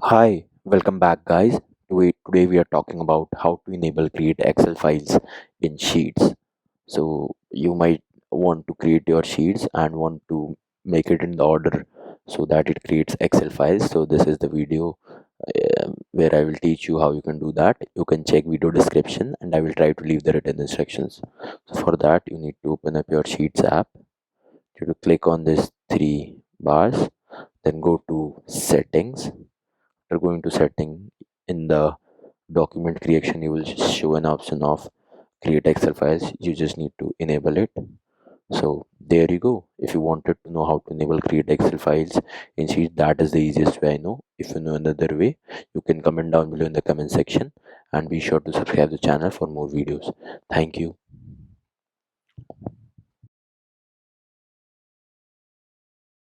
Hi, welcome back, guys. Today we are talking about how to enable create Excel files in Sheets. So you might want to create your sheets and want to make it in the order so that it creates Excel files. So this is the video where I will teach you how you can do that. You can check video description and I will try to leave the written instructions. So for that you need to open up your Sheets app. You have to click on this three bars, then go to settings. After going to setting, in the document creation you will show an option of create Excel files. You just need to enable it. So there you go. If you wanted to know how to enable create Excel files in Sheets, that is the easiest way I know. If you know another way, you can comment down below in the comment section, and be sure to subscribe the channel for more videos. Thank you.